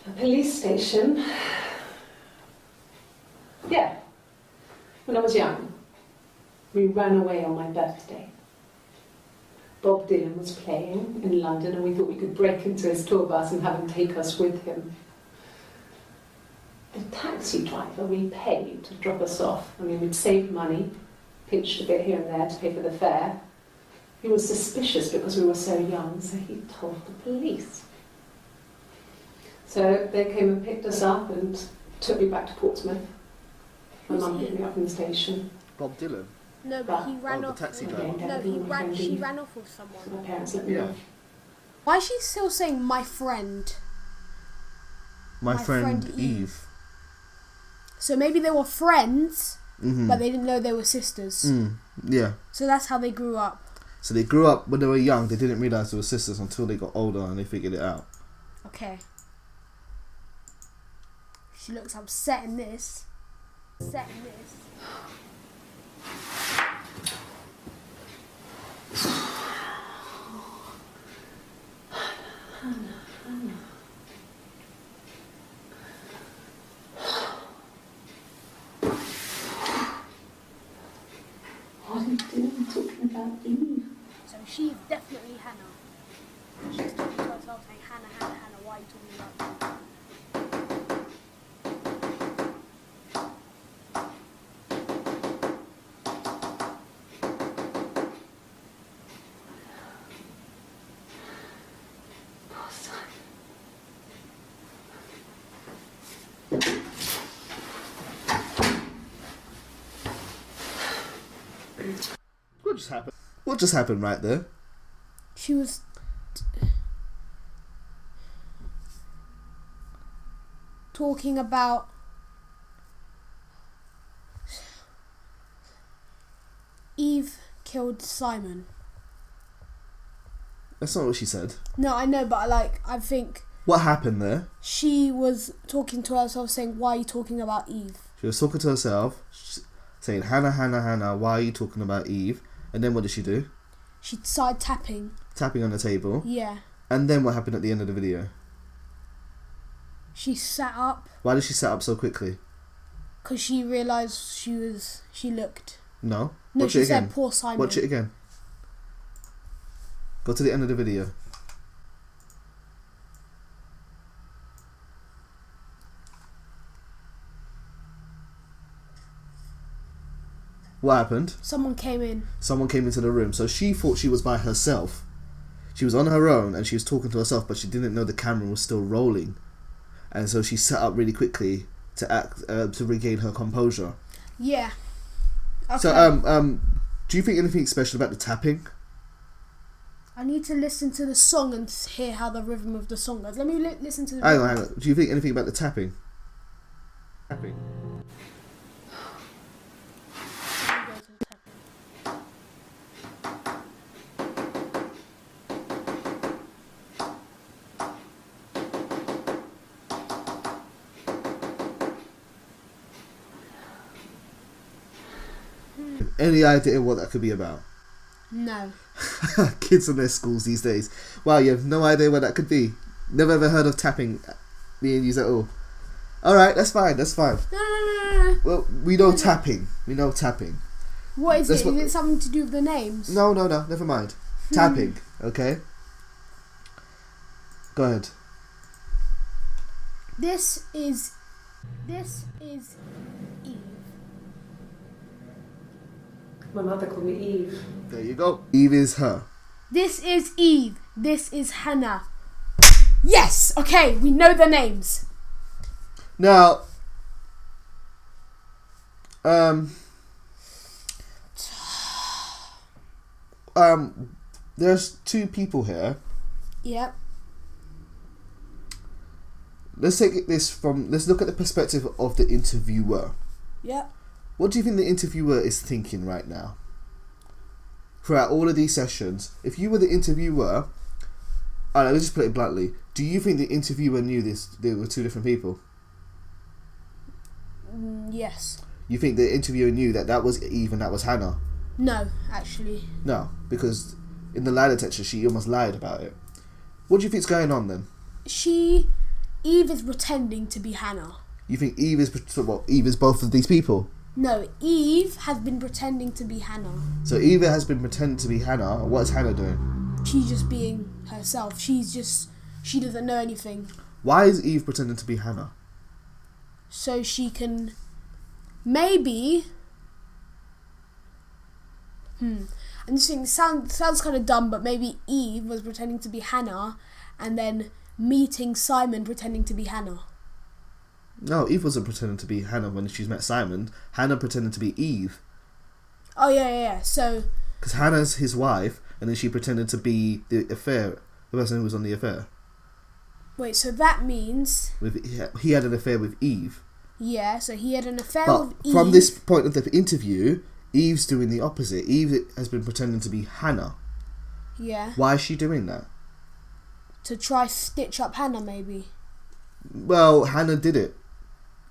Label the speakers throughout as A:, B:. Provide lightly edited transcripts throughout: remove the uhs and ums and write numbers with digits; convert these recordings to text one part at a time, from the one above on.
A: A police station. Yeah. When I was young, we ran away on my birthday. Bob Dylan was playing in London and we thought we could break into his tour bus and have him take us with him. The taxi driver we paid to drop us off, I mean, we'd saved money, pinched a bit here and there to pay for the fare. He was suspicious because we were so young, so he told the police. So they came and picked us up and took me back to Portsmouth. My mum picked me up from the station.
B: Bob Dylan?
C: No, but he ran off.
B: The taxi driver.
C: No, she ran off with someone.
A: So my parents let me off.
C: Why is she still saying my friend?
B: My friend Eve.
C: So maybe they were friends, but they didn't know they were sisters.
B: Yeah.
C: So that's how they grew up.
B: So they grew up when they were young. They didn't realise they were sisters until they got older and they figured it out.
C: Okay. She looks upset in this.
A: What are you doing talking about Eve?
C: So she's definitely Hannah. She's talking to herself saying, Hannah, why are you talking about me?
B: What just happened right there?
C: She was... talking about... Eve killed Simon.
B: That's not what she said.
C: No, I know, but I think...
B: What happened there?
C: She was talking to herself saying, why are you talking about Eve?
B: She was talking to herself, saying, Hannah, why are you talking about Eve? And then what did she do?
C: She started tapping.
B: Tapping on the table?
C: Yeah.
B: And then what happened at the end of the video?
C: She sat up.
B: Why did she sit up so quickly?
C: Because she realised she looked.
B: No.
C: No,
B: Watch
C: she
B: it again.
C: said poor Simon.
B: Watch it again. Go to the end of the video. What happened?
C: Someone came in.
B: Someone came into the room. So she thought she was by herself. She was on her own and she was talking to herself, but she didn't know the camera was still rolling. And so she sat up really quickly to regain her composure.
C: Yeah. Okay.
B: So do you think anything special about the tapping?
C: I need to listen to the song and hear how the rhythm of the song goes. Let me listen to the
B: Hang on. Do you think anything about the tapping? Tapping. Any idea what that could be about?
C: No.
B: Kids in their schools these days. Wow, you have no idea what that could be. Never ever heard of tapping being used at all. Alright, that's fine.
C: No.
B: Well, we know tapping.
C: What is it? Is it something to do with the names?
B: No, never mind. Tapping, okay? Go ahead.
C: This is Eve.
A: My mother called me Eve.
B: There you go. Eve is her.
C: This is Eve. This is Hannah. Yes! Okay, we know the names.
B: Now, there's two people here.
C: Yep.
B: Let's look at the perspective of the interviewer.
C: Yep.
B: What do you think the interviewer is thinking right now? Throughout all of these sessions, if you were the interviewer, let's just put it bluntly, do you think the interviewer knew they were two different people?
C: Yes.
B: You think the interviewer knew that was Eve and that was Hannah?
C: No, actually.
B: No, because in the lie detector she almost lied about it. What do you think's going on then?
C: Eve is pretending to be Hannah.
B: You think Eve is both of these people?
C: No, Eve has been pretending to be Hannah.
B: So Eve has been pretending to be Hannah. What is Hannah doing?
C: She's just being herself. She doesn't know anything.
B: Why is Eve pretending to be Hannah?
C: So she can maybe. I'm just thinking. Sounds kind of dumb, but maybe Eve was pretending to be Hannah, and then meeting Simon pretending to be Hannah.
B: No, Eve wasn't pretending to be Hannah when she's met Simon. Hannah pretended to be Eve.
C: Oh yeah. So.
B: Because Hannah's his wife, and then she pretended to be the person who was on the affair.
C: Wait, so that means...
B: He had an affair with Eve.
C: Yeah, so he had an affair
B: but
C: with Eve.
B: From this point of the interview, Eve's doing the opposite. Eve has been pretending to be Hannah.
C: Yeah.
B: Why is she doing that?
C: To try stitch up Hannah, maybe.
B: Well, Hannah did it.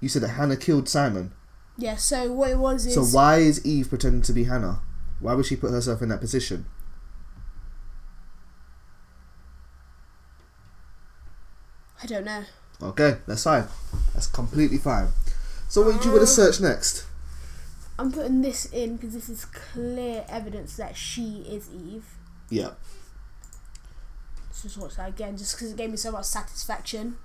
B: You said that Hannah killed Simon.
C: Yeah, so what it was is...
B: So why is Eve pretending to be Hannah? Why would she put herself in that position?
C: I don't know.
B: Okay, that's fine. That's completely fine. So what do you want to search next?
C: I'm putting this in because this is clear evidence that she is Eve.
B: Yeah.
C: Let's just watch that again, just because it gave me so much satisfaction.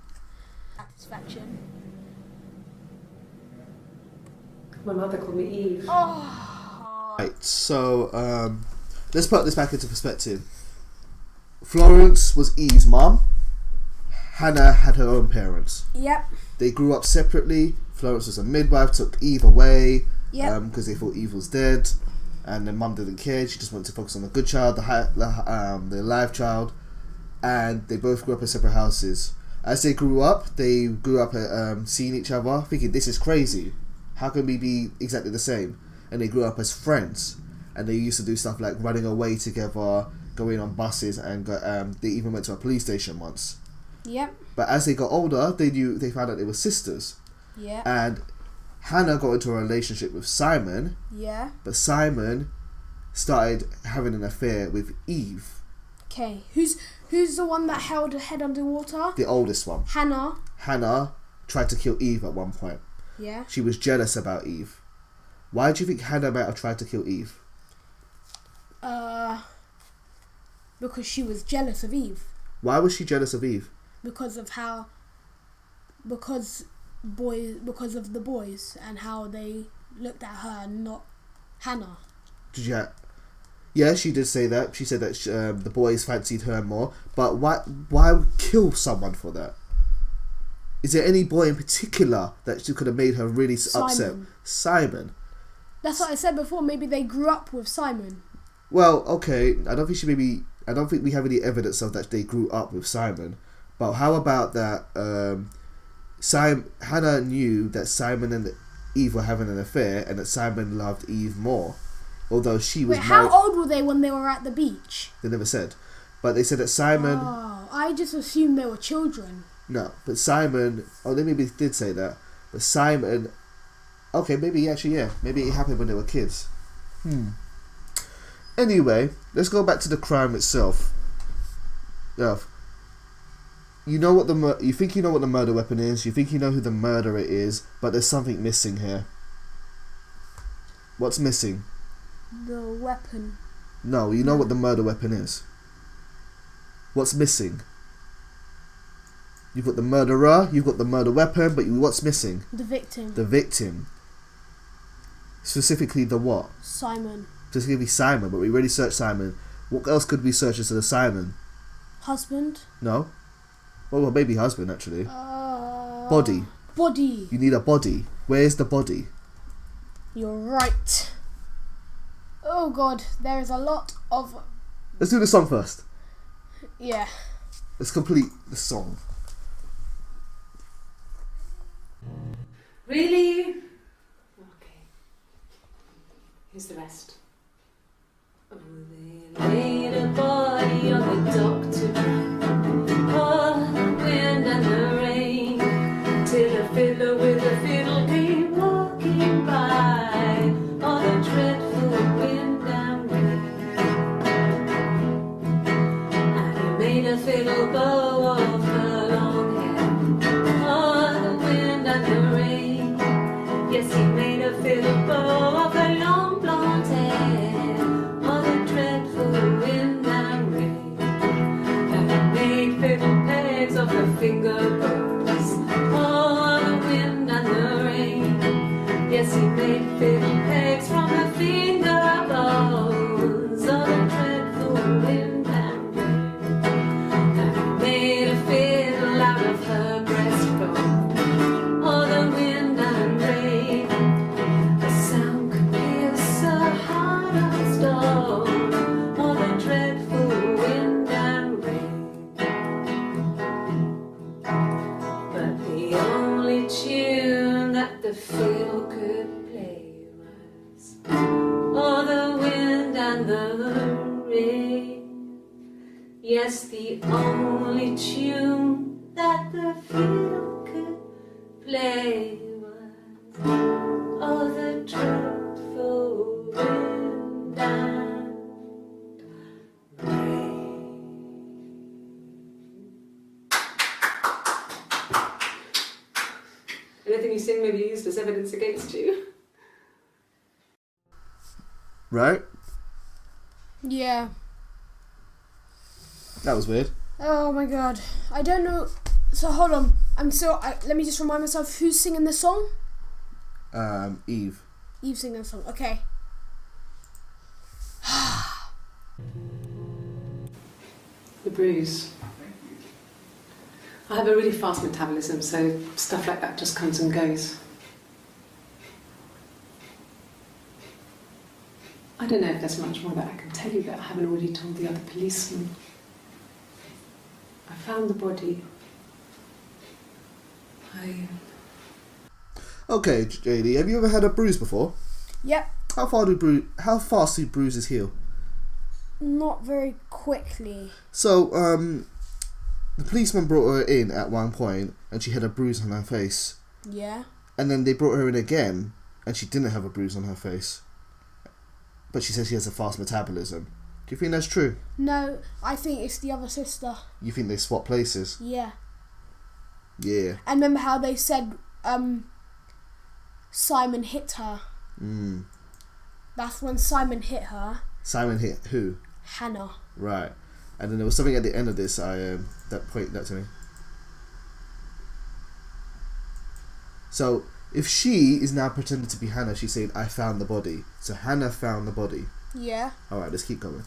A: My mother called me Eve.
C: Oh.
B: Right, so let's put this back into perspective. Florence was Eve's mum. Hannah had her own parents.
C: Yep.
B: They grew up separately. Florence was a midwife, took Eve away because they thought Eve was dead, and then mum didn't care. She just wanted to focus on the good child, the live child, and they both grew up in separate houses. As they grew up seeing each other, thinking this is crazy. How can we be exactly the same? And they grew up as friends, and they used to do stuff like running away together, going on buses, and they even went to a police station once.
C: Yep.
B: But as they got older, they found out they were sisters.
C: Yeah.
B: And Hannah got into a relationship with Simon.
C: Yeah.
B: But Simon started having an affair with Eve.
C: Okay. Who's the one that held her head underwater?
B: The oldest one.
C: Hannah.
B: Hannah tried to kill Eve at one point.
C: Yeah.
B: She was jealous about Eve. Why do you think Hannah might have tried to kill Eve?
C: Because she was jealous of Eve.
B: Why was she jealous of Eve?
C: Because of the boys and how they looked at her and not Hannah.
B: Yeah, she did say that. She said that the boys fancied her more. But why kill someone for that? Is there any boy in particular that she could have made her really upset? Simon.
C: That's what I said before. Maybe they grew up with Simon.
B: Well, okay. I don't think we have any evidence of that they grew up with Simon. But how about that? Hannah knew that Simon and Eve were having an affair, and that Simon loved Eve more, although she was.
C: Wait, how old were they when they were at the beach?
B: They never said, but they said that Simon.
C: Oh, I just assumed they were children.
B: No, but Simon. Oh, they maybe did say that, but Simon. Okay, maybe actually, yeah, maybe it happened when they were kids. Anyway, let's go back to the crime itself. Yeah. You know what you think you know what the murder weapon is. You think you know who the murderer is, but there's something missing here. What's missing?
C: The weapon.
B: No, you know what the murder weapon is. What's missing? You've got the murderer, you've got the murder weapon, but what's missing?
C: The victim.
B: The victim. Specifically the what?
C: Simon.
B: Specifically Simon, but we already searched Simon. What else could we search instead of Simon?
C: Husband.
B: No. Well, maybe husband, actually. Body.
C: Body.
B: You need a body. Where's the body?
C: You're right. Oh God, there is a lot of...
B: Let's do the song first.
C: Yeah.
B: Let's complete the song.
A: Really? Okay. Here's the rest. Oh, they laid a body on the dock tonight. Oh, the wind and the rain, till a fiddler with a fiddle came walking by. Oh, the dreadful wind and rain. And he made a fiddle bow of her long hair. Yes, the only tune that the field could play was all the dreadful wind and rain. Anything you sing may be used as evidence against you.
B: Right?
C: Yeah.
B: That was weird.
C: Oh my god. I don't know. So hold on. Let me just remind myself who's singing the song.
B: Eve.
C: Eve singing the song. Okay.
A: The bruise. I have a really fast metabolism, so stuff like that just comes and goes. I don't know if there's much more that I can tell you that I haven't already told the other policemen. I found the body.
B: Okay, JD, have you ever had a bruise before?
C: Yep.
B: How fast do bruises heal?
C: Not very quickly.
B: So, the policeman brought her in at one point, and she had a bruise on her face.
C: Yeah.
B: And then they brought her in again, and she didn't have a bruise on her face. But she says she has a fast metabolism. Do you think that's true?
C: No, I think it's the other sister.
B: You think they swap places?
C: Yeah.
B: Yeah.
C: And remember how they said Simon hit her?
B: Mm.
C: That's when Simon hit her.
B: Simon hit who?
C: Hannah.
B: Right. And then there was something at the end of this that pointed that to me. So, if she is now pretending to be Hannah, she's saying, I found the body. So Hannah found the body.
C: Yeah.
B: Alright, let's keep going.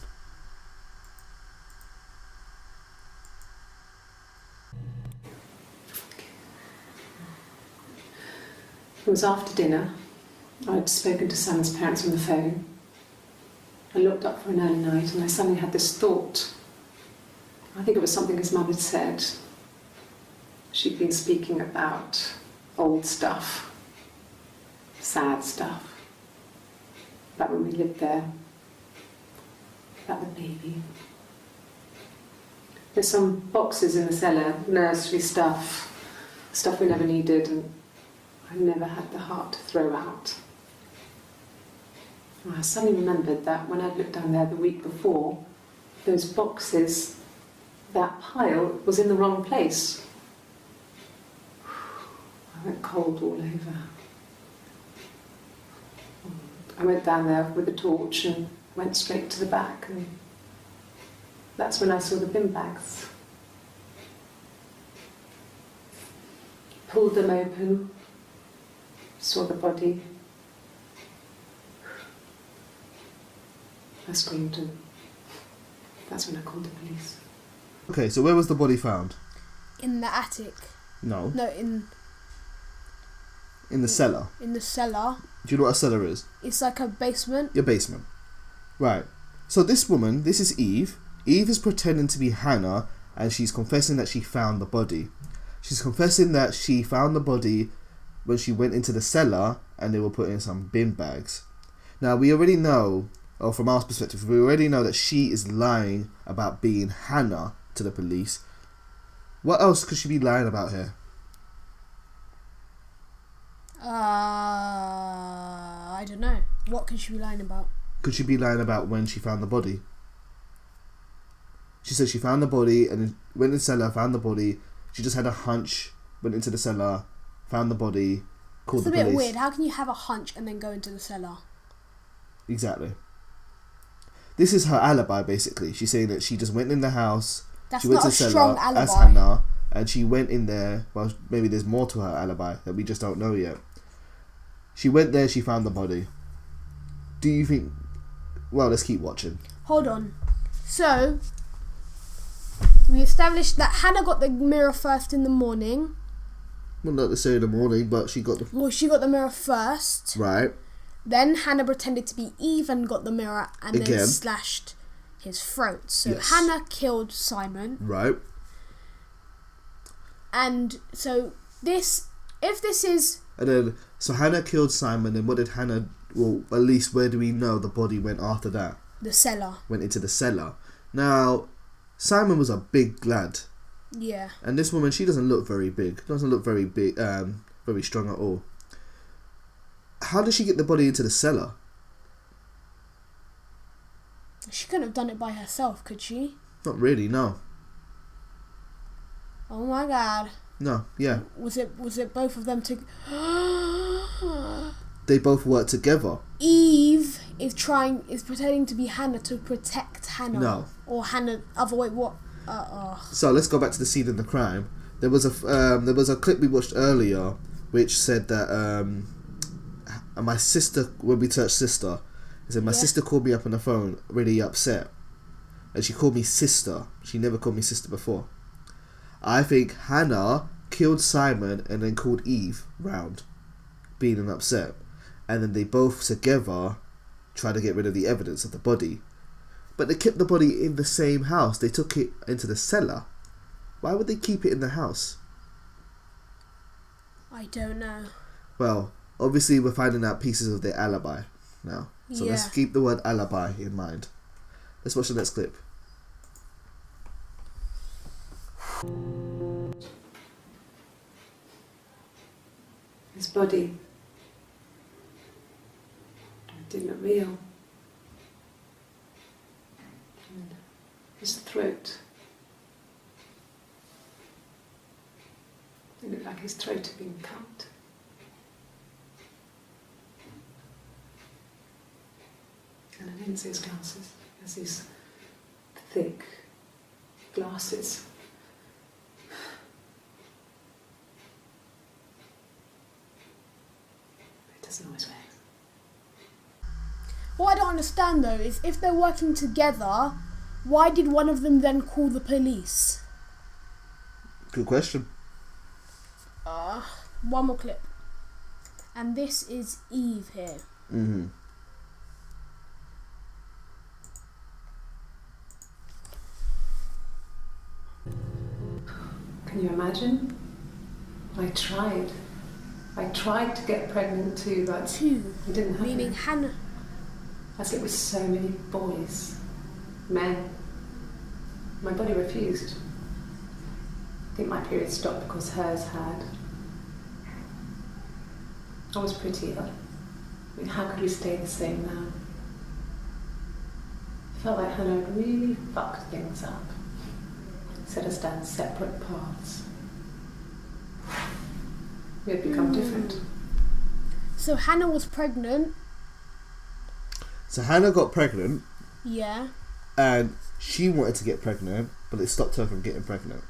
A: It was after dinner. I'd spoken to Sam's parents on the phone. I looked up for an early night and I suddenly had this thought. I think it was something his mum had said. She'd been speaking about old stuff, sad stuff, about when we lived there, about the baby. There's some boxes in the cellar, nursery stuff we never needed, and I never had the heart to throw out. And I suddenly remembered that when I'd looked down there the week before, those boxes, that pile was in the wrong place. I went cold all over. I went down there with a torch and went straight to the back, and that's when I saw the bin bags. Pulled them open, saw the body. I screamed, and that's when I called the police.
B: Okay, so where was the body found?
C: In the attic.
B: No.
C: No, in
B: In the cellar.
C: In the cellar.
B: Do you know what a cellar is?
C: It's like a basement.
B: Your basement. Right. So this woman, this is Eve. Eve is pretending to be Hannah, and she's confessing that she found the body. She's confessing that she found the body when she went into the cellar and they were put in some bin bags. Now, we already know, or from our perspective, we already know that she is lying about being Hannah to the police. What else could she be lying about here?
C: I don't know. What could she be lying about?
B: Could she be lying about when she found the body? She said she found the body and then went in the cellar, found the body. She just had a hunch, went into the cellar, found the body, called the police.
C: It's a bit weird. How can you have a hunch and then go into the cellar?
B: Exactly. This is her alibi, basically. She's saying that she just went in the house.
C: That's
B: she went
C: not
B: to
C: a
B: the cellar
C: strong alibi.
B: as Hannah, and she went in there. Well, maybe there's more to her alibi that we just don't know yet. She went there. She found the body. Do you think? Well, let's keep watching.
C: Hold on. So we established that Hannah got the mirror first in the morning.
B: Well, not necessarily in the morning, but she got the...
C: Well, she got the mirror first.
B: Right.
C: Then Hannah pretended to be Eve and got the mirror and
B: Again.
C: then slashed his throat. So
B: Yes.
C: Hannah killed Simon.
B: Right.
C: And so if this is...
B: And then, so Hannah killed Simon, and what did Hannah... Well, at least where do we know the body went after that?
C: The cellar.
B: Went into the cellar. Now, Simon was a big lad.
C: Yeah.
B: And this woman, she doesn't look very big. Doesn't look very big, very strong at all. How did she get the body into the cellar?
C: She couldn't have done it by herself, could she?
B: Not really, no.
C: Oh my god.
B: No, yeah.
C: Was it both of them
B: They both work together.
C: Eve is pretending to be Hannah to protect Hannah.
B: No.
C: Or Hannah. Other way. What?
B: So let's go back to the scene in the crime. There was a clip we watched earlier, which said that my sister, when we touched sister, it said my sister called me up on the phone, really upset, and she called me sister. She never called me sister before. I think Hannah killed Simon and then called Eve round, being an upset, and then they both together tried to get rid of the evidence of the body. But they kept the body in the same house. They took it into the cellar. Why would they keep it in the house?
C: I don't know.
B: Well, obviously we're finding out pieces of their alibi now. So let's keep the word alibi in mind. Let's watch the next clip.
A: His body. It didn't look real. And his throat. It looked like his throat had been cut. And I didn't see his glasses. He has these thick glasses. It doesn't always work.
C: What I don't understand though is if they're working together, why did one of them then call the police?
B: Good question.
C: One more clip. And this is Eve here.
B: Mm-hmm.
A: Can you imagine? I tried to get pregnant too, but
C: Two.
A: it didn't happen.
C: Meaning Hannah.
A: I slept with so many boys, men. My body refused. I think my period stopped because hers had. I was pretty ill. I mean, how could we stay the same now? I felt like Hannah had really fucked things up. Set us down separate paths. We had become different.
C: So Hannah was pregnant.
B: So Hannah got pregnant,
C: Yeah.
B: and she wanted to get pregnant, but it stopped her from getting pregnant.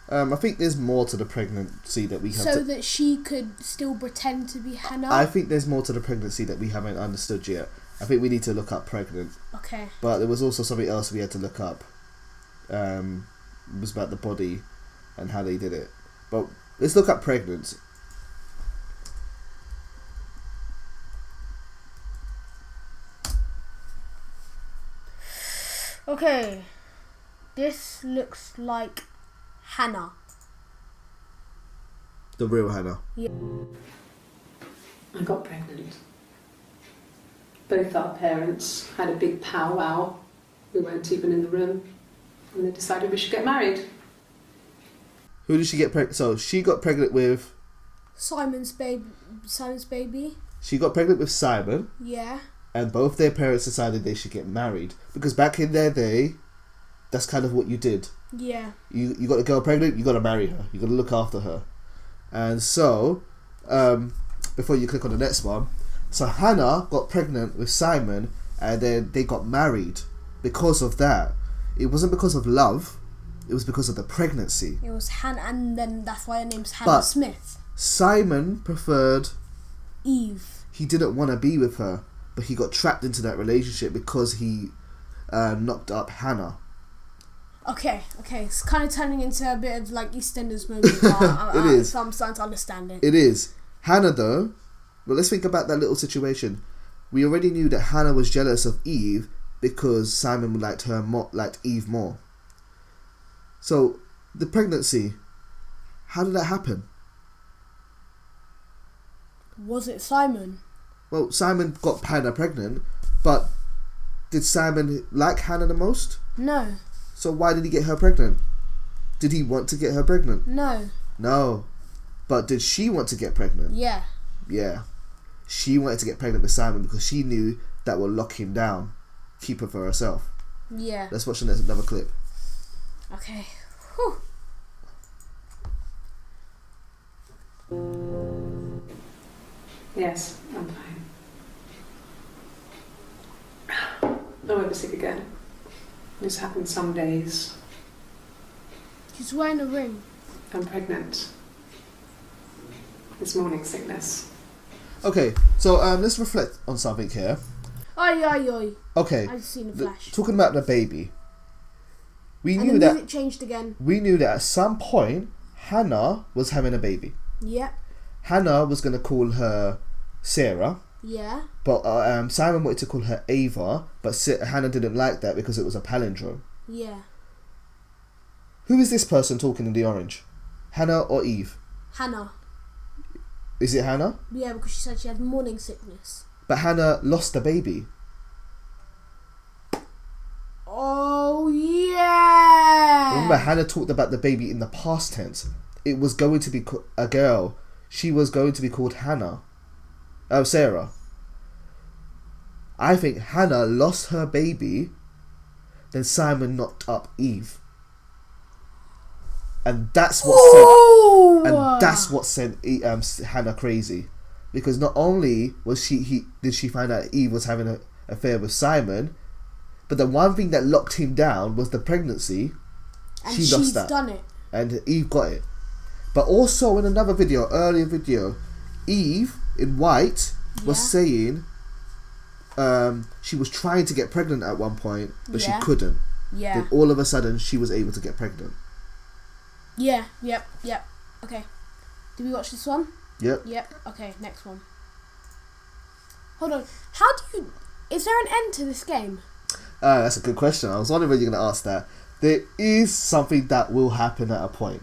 B: I think there's more to the pregnancy that we have.
C: So that she could still pretend to be Hannah.
B: I think there's more to the pregnancy that we haven't understood yet. I think we need to look up pregnant.
C: Okay.
B: But there was also something else we had to look up. It was about the body and how they did it. But let's look up pregnant.
C: Okay. This looks like Hannah.
B: The real Hannah.
C: Yeah.
A: I got pregnant. Both our parents had a big powwow. We weren't even in the room. And they decided we should get married.
B: Who did she get pregnant? So she got pregnant with.
C: Simon's baby.
B: She got pregnant with Simon,
C: Yeah.
B: and both their parents decided they should get married because back in their day, that's kind of what you did.
C: Yeah.
B: You got a girl pregnant, you got to marry her. You got to look after her. And so, before you click on the next one, so Hannah got pregnant with Simon, and then they got married because of that. It wasn't because of love. It was because of the pregnancy.
C: It was Hannah, and then that's why her name's Hannah Smith.
B: Simon preferred
C: Eve.
B: He didn't want to be with her, but he got trapped into that relationship because he knocked up Hannah.
C: Okay. It's kind of turning into a bit of like EastEnders movie. But
B: It is.
C: So I'm starting to understand it.
B: It is. Hannah, though, but let's think about that little situation. We already knew that Hannah was jealous of Eve because Simon liked Eve more. So, the pregnancy, how did that happen?
C: Was it Simon?
B: Well, Simon got Hannah pregnant, but did Simon like Hannah the most?
C: No.
B: So why did he get her pregnant? Did he want to get her pregnant?
C: No.
B: No. But did she want to get pregnant?
C: Yeah.
B: Yeah. She wanted to get pregnant with Simon because she knew that would lock him down, keep her for herself.
C: Yeah.
B: Let's watch another clip.
C: Okay. Whew.
A: Yes, I'm fine. I won't be sick again. This happens some days.
C: She's wearing a ring.
A: I'm pregnant. It's morning sickness.
B: Okay, so let's reflect on something here.
C: Oi, oi, oi.
B: Okay,
C: I've seen a flash.
B: talking about the baby. We
C: And
B: knew
C: the
B: that
C: music changed again.
B: we knew that at some point Hannah was having a baby.
C: Yeah.
B: Hannah was going to call her Sarah,
C: Yeah.
B: but Simon wanted to call her Ava, but Hannah didn't like that because it was a palindrome.
C: Yeah.
B: Who is this person talking in the orange? Hannah or Eve?
C: Hannah.
B: Is it Hannah?
C: Yeah, because she said she had morning sickness.
B: But Hannah lost the baby.
C: Oh, yeah.
B: Remember, Hannah talked about the baby in the past tense. It was going to be a girl. She was going to be called Hannah. Oh, Sarah. I think Hannah lost her baby, then Simon knocked up Eve. And that's what sent Hannah crazy, because not only did she find out Eve was having an affair with Simon, but the one thing that locked him down was the pregnancy.
C: And
B: she lost that,
C: done it.
B: and Eve got it. But also in another video, earlier video, Eve in white was saying she was trying to get pregnant at one point, but she couldn't.
C: Yeah.
B: Then all of a sudden she was able to get pregnant.
C: Yeah. Yep. Okay. Did we watch this one?
B: Yep.
C: Yep. Okay, next one. Hold on. Is there an end to this game?
B: That's a good question. I was wondering when you're going to ask that. There is something that will happen at a point,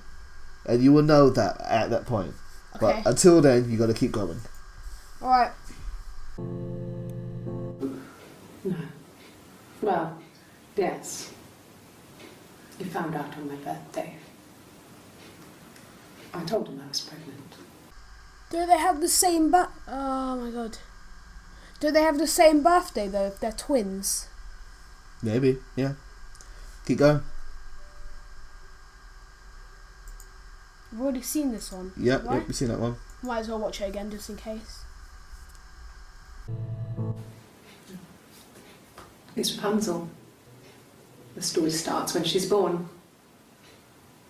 B: and you will know that at that point.
C: Okay.
B: But until then, you got to keep going.
C: Alright.
A: No. Well, yes. He found out on my birthday. I told him I was pregnant.
C: Do they have the same oh my god. Do they have the same birthday though if they're twins?
B: Maybe, yeah. Keep going.
C: I've already seen this one.
B: Yep,
C: right?
B: yep, we've seen that one.
C: Might as well watch it again just in case.
A: It's Rapunzel. The story starts when she's born.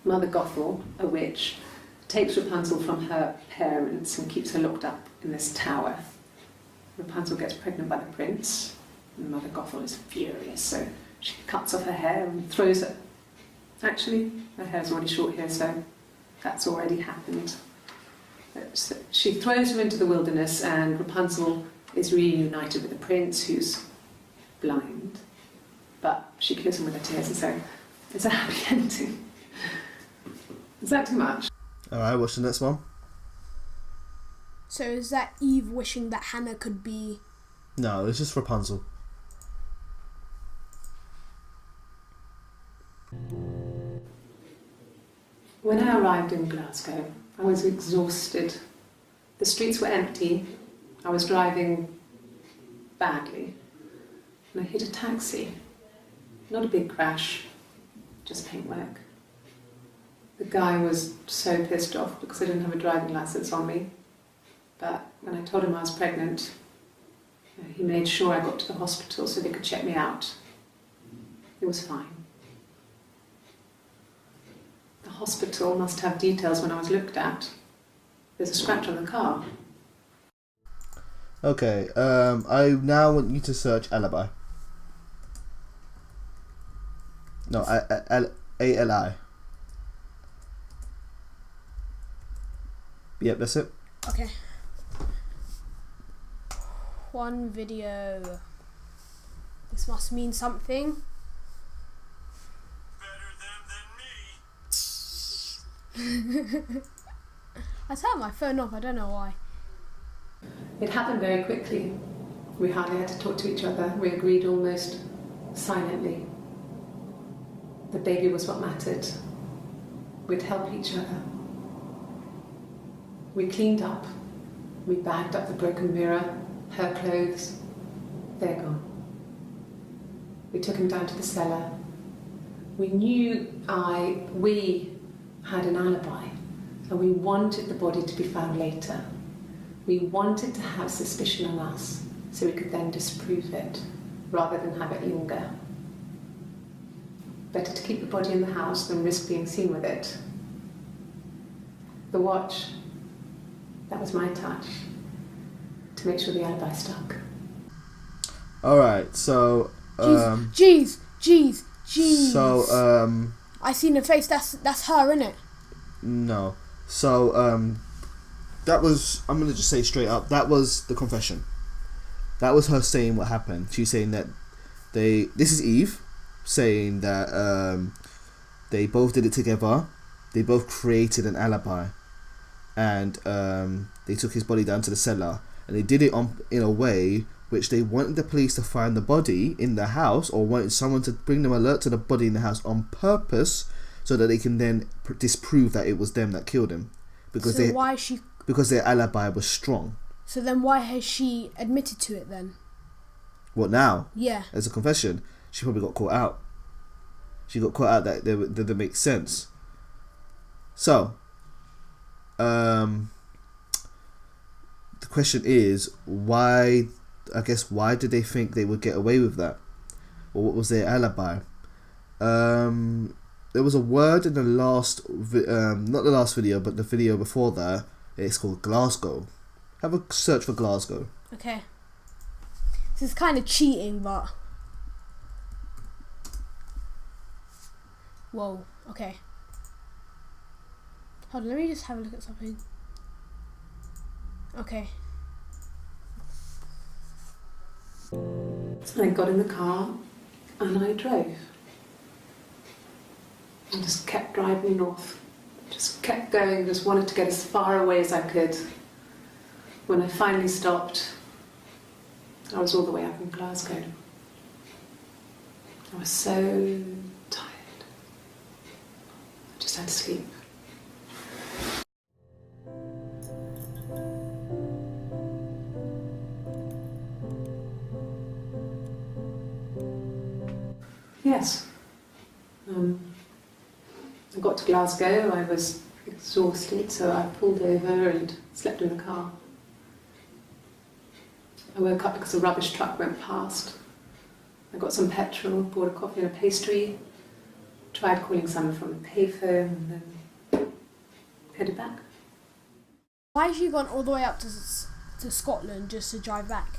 A: Mother Gothel, a witch, takes Rapunzel from her parents and keeps her locked up in this tower. Rapunzel gets pregnant by the prince, and Mother Gothel is furious, so she cuts off her hair and throws it. Actually, her hair's already short here, so that's already happened. So she throws her into the wilderness, and Rapunzel is reunited with the prince, who's blind. But she kills him with her tears, and so it's a happy ending. Is that too much?
B: Alright, what's the next one?
C: So is that Eve wishing that Hannah could be...
B: No, it's just Rapunzel.
A: When I arrived in Glasgow, I was exhausted. The streets were empty. I was driving badly. And I hit a taxi. Not a big crash, just paintwork. The guy was so pissed off because I didn't have a driving license on me. But when I told him I was pregnant, he made sure I got to the hospital so they could check me out. It was fine. The hospital must have details when I was looked at. There's a scratch on the car.
B: Okay, I now want you to search alibi. No, ALI. Yep, that's it.
C: Okay. One video. This must mean something. I turned my phone off, I don't know why.
A: It happened very quickly. We hardly had to talk to each other. We agreed almost silently. The baby was what mattered. We'd help each other. We cleaned up. We bagged up the broken mirror, her clothes. They're gone. We took him down to the cellar. We had an alibi, and we wanted the body to be found later. We wanted to have suspicion on us, so we could then disprove it, rather than have it linger. Better to keep the body in the house than risk being seen with it. The watch, that was my touch, to make sure the alibi stuck.
B: Alright, so...
C: Jeez.
B: So,
C: I seen her face, that's her, innit?
B: No. So, that was... I'm going to just say straight up, that was the confession. That was her saying what happened. She's saying that this is Eve saying that they both did it together. They both created an alibi, and they took his body down to the cellar, and they did it in a way which they wanted the police to find the body in the house, or wanted someone to bring them alert to the body in the house on purpose, so that they can then disprove that it was them that killed him, because because their alibi was strong.
C: So then why has she admitted to it then?
B: What now?
C: Yeah.
B: As a confession, she probably got caught out. She got caught out that makes sense. So, the question is, why did they think they would get away with that? Or what was their alibi? There was a word in the last, not the last video, but the video before that. It's called Glasgow. Have a search for Glasgow.
C: Okay. This is kind of cheating, but... Whoa, okay. Hold on, let me just have a look at something. Okay.
A: So I got in the car and I drove. I just kept driving north. Just kept going, just wanted to get as far away as I could. When I finally stopped, I was all the way up in Glasgow. I was so tired. I just had to sleep. Yes. I got to Glasgow, I was exhausted, so I pulled over and slept in the car. I woke up because a rubbish truck went past. I got some petrol, bought a coffee and a pastry, tried calling someone from the payphone, and then headed back.
C: Why has she gone all the way up to Scotland just to drive back?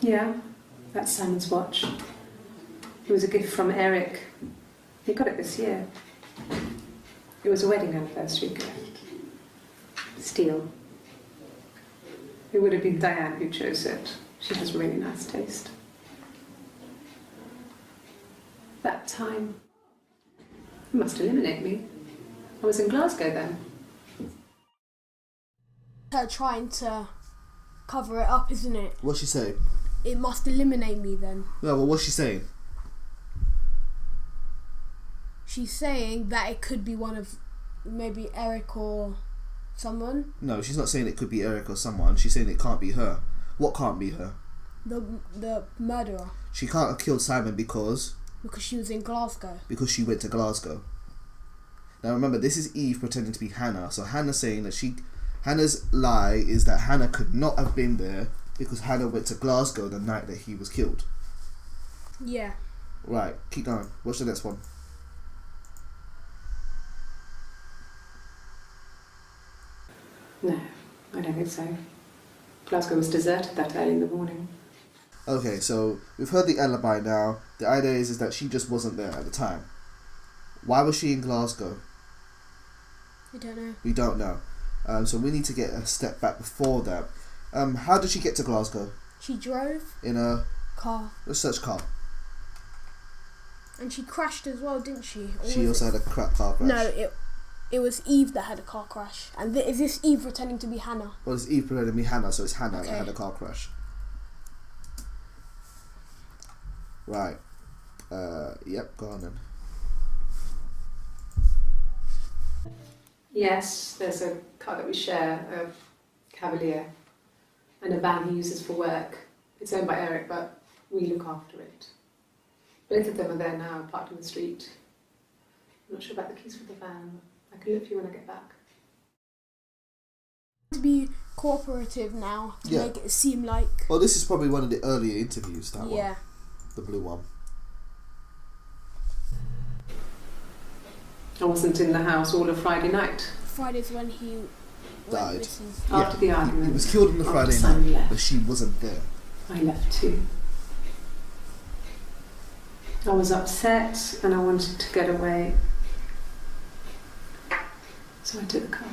A: Yeah, that's Simon's watch. It was a gift from Eric. He got it this year. It was a wedding anniversary gift. Steel. It would have been Diane who chose it. She has really nice taste. That time, it must eliminate me. I was in Glasgow then.
C: Her trying to cover it up, isn't it?
B: What's she saying?
C: It must eliminate me then.
B: No, but what's she saying?
C: She's saying that it could be one of maybe Eric or someone.
B: No, she's not saying it could be Eric or someone. She's saying it can't be her. What can't be her?
C: The murderer.
B: She can't have killed Simon because
C: she was in Glasgow.
B: Because she went to Glasgow. Now remember, this is Eve pretending to be Hannah. So Hannah's saying that Hannah's lie is that Hannah could not have been there because Hannah went to Glasgow the night that he was killed.
C: Yeah.
B: Right, keep going. What's the next one?
A: No, I don't think so. Glasgow was deserted that early in the morning.
B: Okay, so we've heard the alibi now. The idea is that she just wasn't there at the time. Why was she in Glasgow?
C: I don't know.
B: We don't know. So we need to get a step back before that. How did she get to Glasgow?
C: She drove
B: In a
C: car.
B: research car.
C: And she crashed as well, didn't she? Or
B: She
C: was
B: also
C: it-
B: had a crap car crash.
C: No, it was Eve that had a car crash. And is this Eve pretending to be Hannah?
B: Well, it's Eve pretending to be Hannah, so it's Hannah that
C: Okay.
B: had a car crash. Right. Yep, go on then.
A: Yes, there's a car that we share, a Cavalier, and a van he uses for work. It's owned by Eric, but we look after it. Both of them are there now, parked on the street. I'm not sure about the keys for the van. I can look for you when I get back.
C: To be cooperative now to
B: Yeah.
C: make it seem like.
B: Well, this is probably one of the earlier interviews, that
C: Yeah.
B: one. The blue one.
A: I wasn't in the house all of Friday night.
C: Friday's when he
B: Died.
C: went missing.
A: After the argument.
B: He was killed on the
A: after
B: Friday
A: Sam
B: night,
A: left.
B: but she wasn't there.
A: I left too. I was upset and I wanted to get away. So I took the car.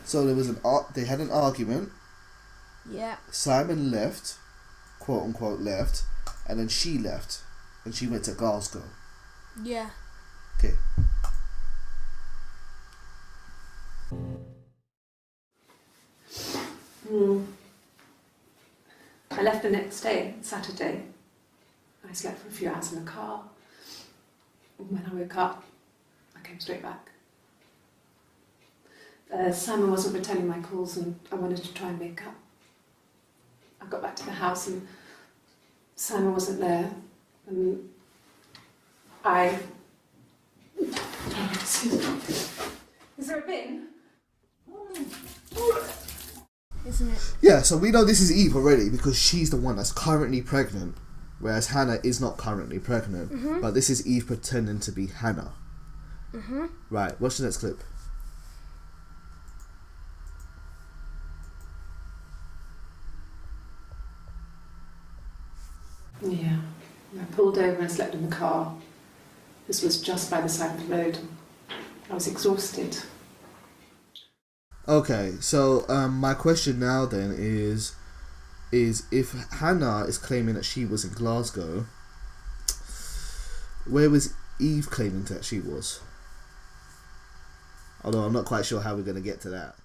B: So there was they had an argument.
C: Yeah.
B: Simon left, quote unquote left, and then she left, and she went to Glasgow.
C: Yeah.
B: Okay.
A: I left the next day, Saturday. I slept for a few hours in the car. When I woke up, I came straight back. Simon wasn't returning my calls and I wanted to try and make up. I got back to the house and Simon wasn't there. And I... Is there a bin?
C: Isn't it?
B: Yeah, so we know this is Eve already because she's the one that's currently pregnant, whereas Hannah is not currently pregnant.
C: Mm-hmm.
B: But this is Eve pretending to be Hannah.
C: Mm-hmm.
B: Right, what's the next clip?
A: Yeah. I pulled over and slept in the car. This was just by the side of the road. I was exhausted.
B: Okay, so my question now then is if Hannah is claiming that she was in Glasgow, where was Eve claiming that she was? Although I'm not quite sure how we're going to get to that.